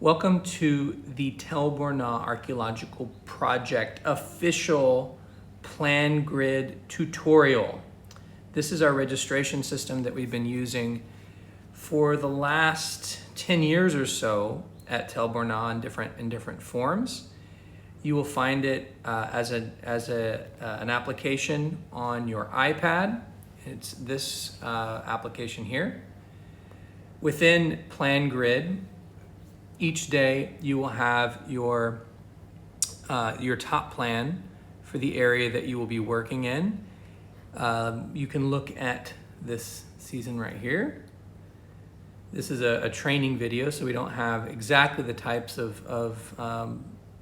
Welcome to the Tel Burna Archaeological Project official PlanGrid tutorial. This is our registration system that we've been using for the last 10 years or so at Tel Burna in different forms. You will find it as an application on your iPad. It's this application here. Within PlanGrid, each day you will have your top plan for the area that you will be working in. You can look at this season right here. This is a training video, so we don't have exactly the types of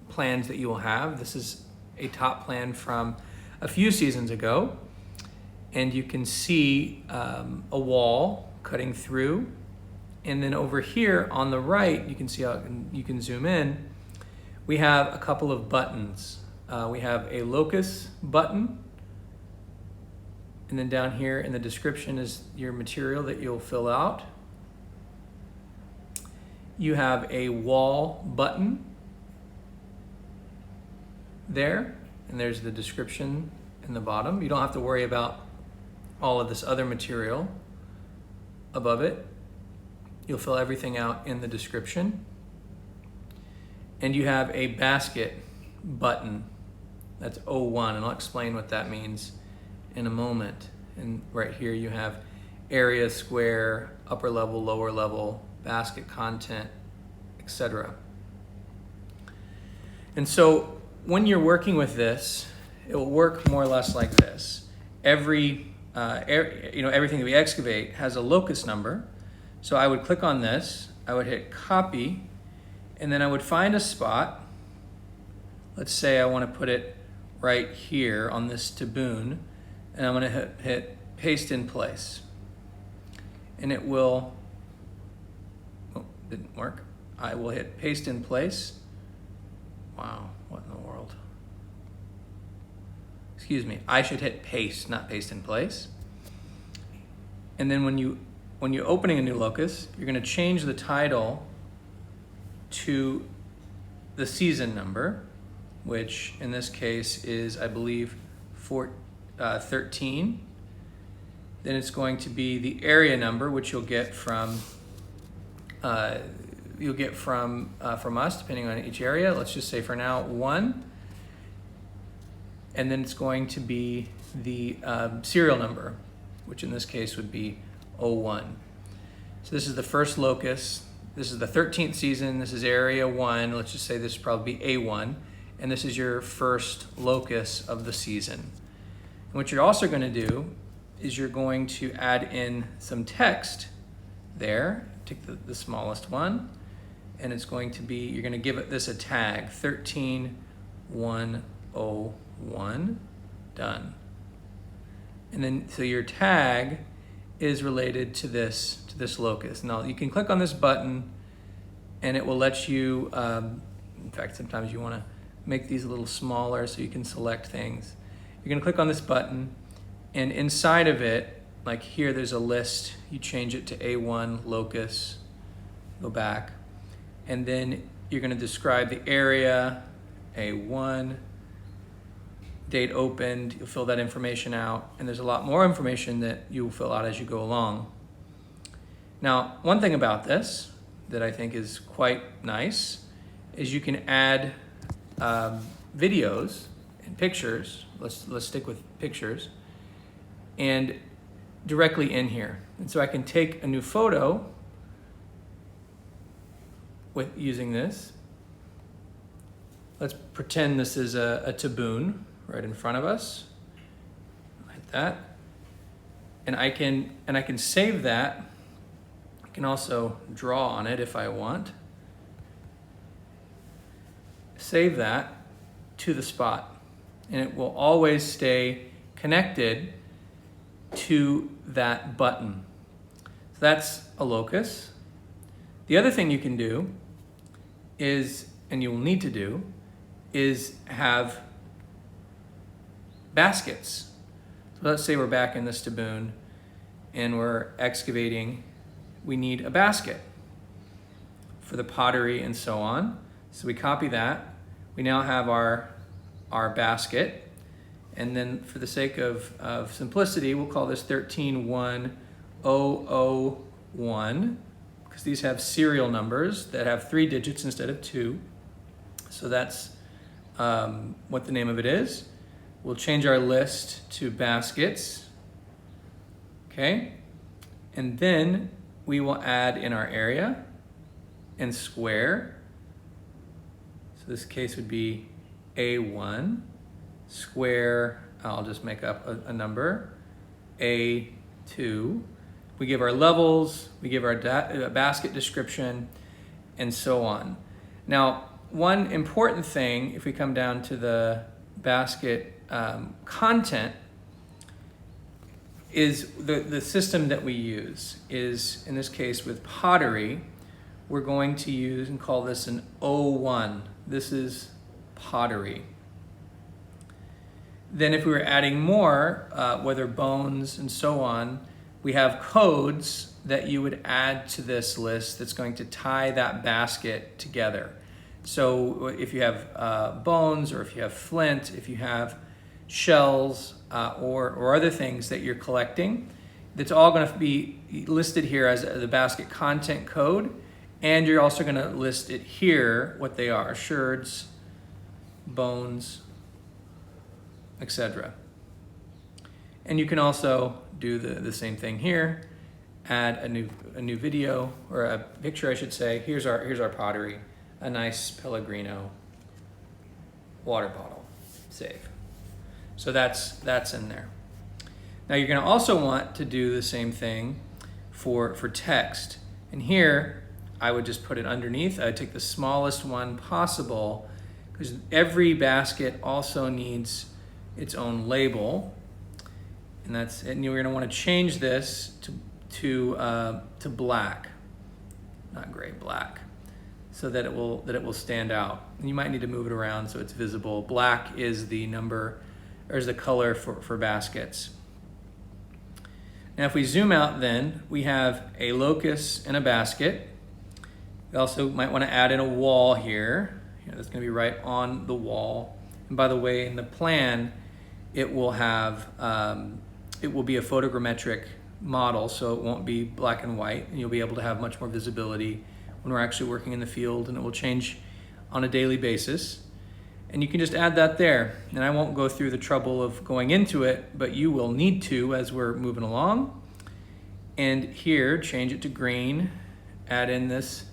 plans that you will have. This is a top plan from a few seasons ago, and you can see a wall cutting through. And then over here on the right, you can see how you can zoom in. We have a couple of buttons. We have a locus button, and then down here in the description is your material that you'll fill out. You have a wall button there, and there's the description in the bottom. You don't have to worry about all of this other material above it. You'll fill everything out in the description. And you have a basket button. That's O1, and I'll explain what that means in a moment. And right here you have area, square, upper level, lower level, basket content, etc. And so when you're working with this, it will work more or less like this. Everything that we excavate has a locus number. So I would click on this, I would hit copy, and then I would find a spot. Let's say I want to put it right here on this tabboon, and I'm going to hit paste in place. And it will, didn't work. I will hit paste in place. Wow, what in the world? Excuse me, I should hit paste, not paste in place. And then when you're opening a new locus, you're going to change the title to the season number, which in this case is, I believe, 13. Then it's going to be the area number, which you'll get from us, depending on each area. Let's just say for now 1. And then it's going to be the serial number, which in this case would be 01. So this is the first locus. This is the 13th season. This is area 1. Let's just say this would probably be A1. And this is your first locus of the season. And what you're also going to do is you're going to add in some text there. Take the smallest one. And it's going to be, you're going to give this a tag, 13101, done. And then, so your tag is related to this locus. Now you can click on this button and it will let you, in fact, sometimes you want to make these a little smaller so you can select things. You're going to click on this button, and inside of it, like here, there's a list. You change it to A1 locus, go back, and then you're going to describe the area, A1, date opened, you'll fill that information out, and there's a lot more information that you'll fill out as you go along. Now, one thing about this that I think is quite nice is you can add videos and pictures. Let's stick with pictures, and directly in here. And so I can take a new photo with using this. Let's pretend this is a tabboon right in front of us, like that. And I can save that. I can also draw on it if I want. Save that to the spot, and it will always stay connected to that button. So that's a locus. The other thing you can do is, and you will need to do, is have baskets. So let's say we're back in this tabboon and we're excavating. We need a basket for the pottery and so on. So we copy that. We now have our basket. And then for the sake of simplicity, we'll call this 131001 because these have serial numbers that have 3 digits instead of 2. So that's what the name of it is. We'll change our list to baskets. Okay. And then we will add in our area and square. So this case would be A1. Square, I'll just make up a number, A2. We give our levels, we give our basket description, and so on. Now, one important thing, if we come down to the basket content, is the system that we use is, in this case with pottery, we're going to use and call this an O1. This is pottery. Then if we were adding more, whether bones and so on, we have codes that you would add to this list that's going to tie that basket together. So if you have bones, or if you have flint, if you have shells, or other things that you're collecting, that's all going to be listed here as the basket content code, and you're also going to list it here, what they are, sherds, bones, etc. And you can also do the same thing here, add a new video, or a picture I should say. Here's our pottery, a nice Pellegrino water bottle, save. So that's in there. Now you're going to also want to do the same thing for text. And here I would just put it underneath. I would take the smallest one possible because every basket also needs its own label, and you're going to want to change this to black, not gray, black, so that it will stand out. And you might need to move it around so it's visible. Black is the number, or is the color for baskets. Now, if we zoom out, then we have a locus and a basket. We also might want to add in a wall here. That's going to be right on the wall. And by the way, in the plan, it will have it will be a photogrammetric model, so it won't be black and white, and you'll be able to have much more visibility when we're actually working in the field, and it will change on a daily basis. And you can just add that there, and I won't go through the trouble of going into it, but you will need to as we're moving along. And here, change it to green, add in this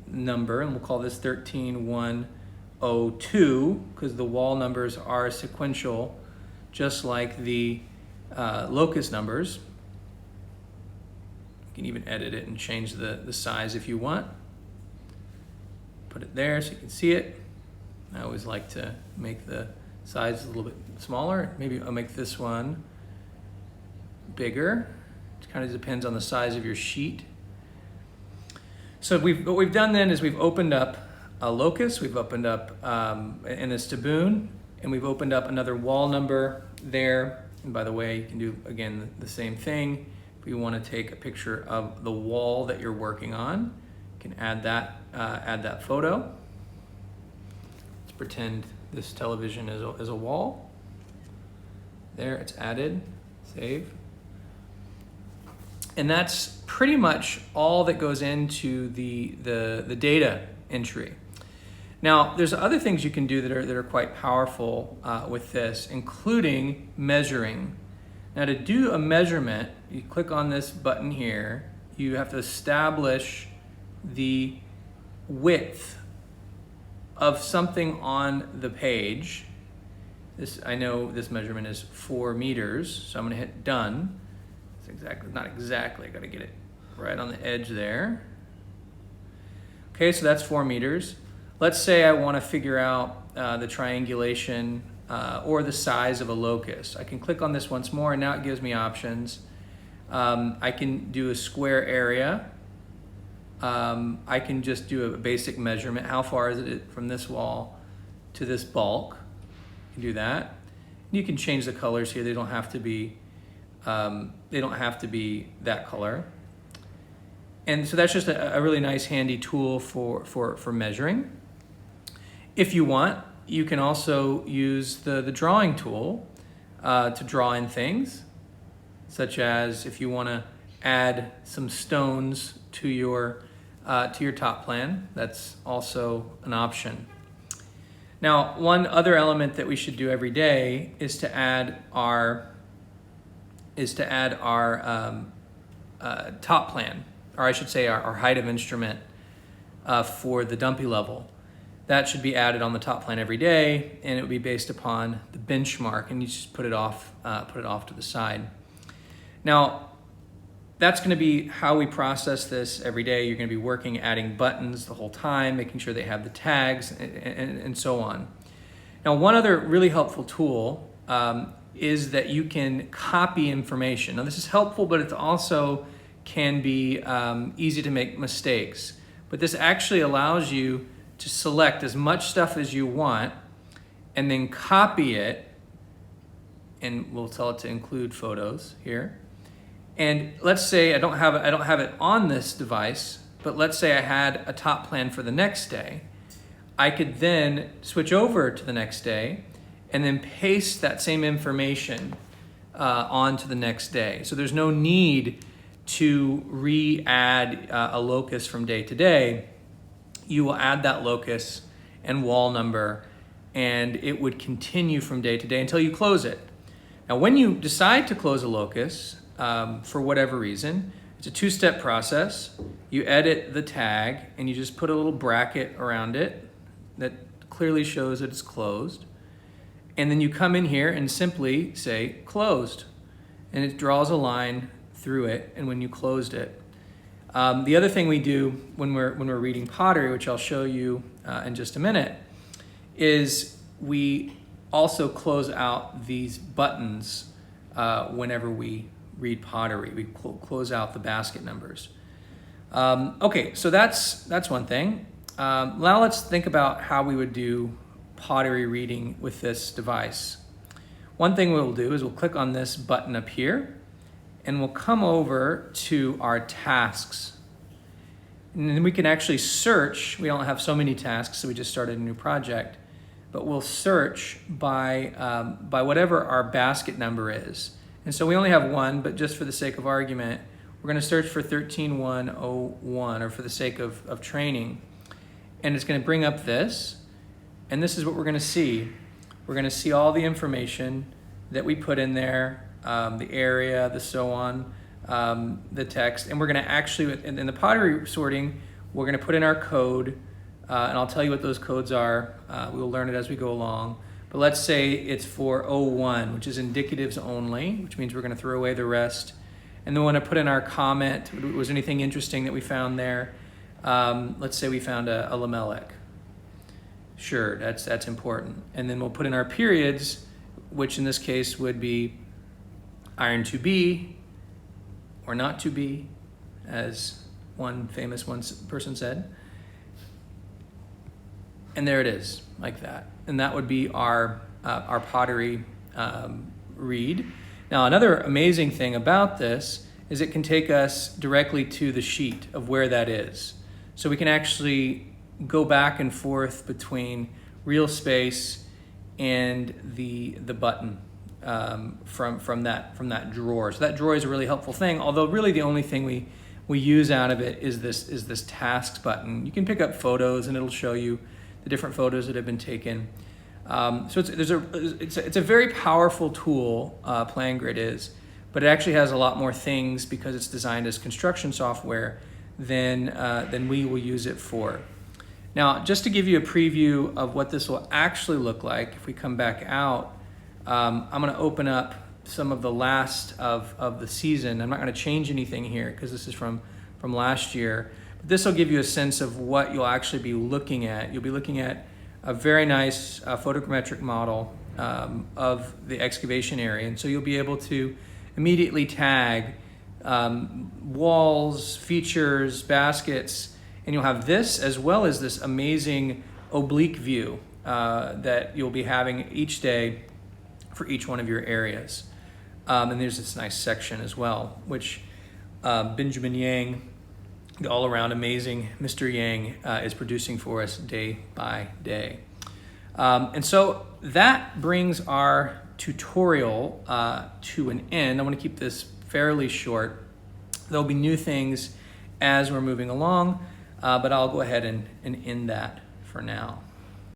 number, and we'll call this 13102 because the wall numbers are sequential, just like the locus numbers. You can even edit it and change the size if you want. Put it there so you can see it. I always like to make the size a little bit smaller. Maybe I'll make this one bigger. It kind of depends on the size of your sheet. So what we've done then is we've opened up a locus, we've opened up in this taboon, and we've opened up another wall number there. And by the way, you can do, again, the same thing. If you want to take a picture of the wall that you're working on, you can add that photo. Let's pretend this television is a wall. There, it's added, save. And that's pretty much all that goes into the data entry. Now, there's other things you can do that are quite powerful with this, including measuring. Now, to do a measurement, you click on this button here. You have to establish the width of something on the page. I know this measurement is 4 meters, so I'm going to hit done. Not exactly, I got to get it right on the edge there. Okay, so that's 4 meters. Let's say I want to figure out the triangulation or the size of a locus. I can click on this once more, and now it gives me options. I can do a square area. I can just do a basic measurement. How far is it from this wall to this bulk? You can do that. You can change the colors here. They don't have to be that color. And so that's just a really nice handy tool for measuring. If you want, you can also use the drawing tool to draw in things, such as if you want to add some stones to your top plan, that's also an option. Now, one other element that we should do every day is to add our top plan, or I should say our height of instrument for the dumpy level. That should be added on the top plan every day, and it would be based upon the benchmark, and you just put it off to the side. Now, that's going to be how we process this every day. You're going to be working, adding buttons the whole time, making sure they have the tags, and so on. Now, one other really helpful tool is that you can copy information. Now, this is helpful, but it also can be easy to make mistakes. But this actually allows you to select as much stuff as you want and then copy it, and we'll tell it to include photos here. And let's say I don't have it on this device, but let's say I had a top plan for the next day. I could then switch over to the next day and then paste that same information onto the next day. So there's no need to re-add a locus from day to day. You will add that locus and wall number, and it would continue from day to day until you close it. Now, when you decide to close a locus, for whatever reason, it's a two-step process. You edit the tag, and you just put a little bracket around it that clearly shows that it's closed. And then you come in here and simply say closed, and it draws a line through it, and when you closed it. The other thing we do when we're reading pottery, which I'll show you in just a minute, is we also close out these buttons whenever we read pottery. We close out the basket numbers. Okay, so that's one thing. Now let's think about how we would do pottery reading with this device. One thing we'll do is we'll click on this button up here, and we'll come over to our tasks. And then we can actually search. We don't have so many tasks, so we just started a new project. But we'll search by whatever our basket number is. And so we only have one, but just for the sake of argument, we're going to search for 13101, or for the sake of training. And it's going to bring up this. And this is what we're going to see. We're going to see all the information that we put in there, the area, the so on, the text. And we're going to actually, in the pottery sorting, we're going to put in our code. And I'll tell you what those codes are. We'll learn it as we go along. But let's say it's for 01, which is indicatives only, which means we're going to throw away the rest. And then we want to put in our comment. Was there anything interesting that we found there? Let's say we found a lamellic. Sure, that's important. And then we'll put in our periods, which in this case would be iron to be or not to be, as one famous person said. And there it is, like that. And that would be our pottery read. Now, another amazing thing about this is it can take us directly to the sheet of where that is. So we can actually go back and forth between real space and the button from that drawer. So that drawer is a really helpful thing, although really the only thing we use out of it is this tasks button. You can pick up photos and it'll show you the different photos that have been taken. So it's a very powerful tool, PlanGrid is, but it actually has a lot more things because it's designed as construction software than we will use it for. Now, just to give you a preview of what this will actually look like, if we come back out, I'm going to open up some of the last of the season. I'm not going to change anything here because this is from last year. But this will give you a sense of what you'll actually be looking at. You'll be looking at a very nice photogrammetric model of the excavation area. And so you'll be able to immediately tag walls, features, baskets, and you'll have this as well as this amazing oblique view that you'll be having each day for each one of your areas. And there's this nice section as well, which Benjamin Yang the all-around amazing Mr. Yang is producing for us day by day. And so that brings our tutorial to an end. I want to keep this fairly short. There'll be new things as we're moving along, but I'll go ahead and end that for now.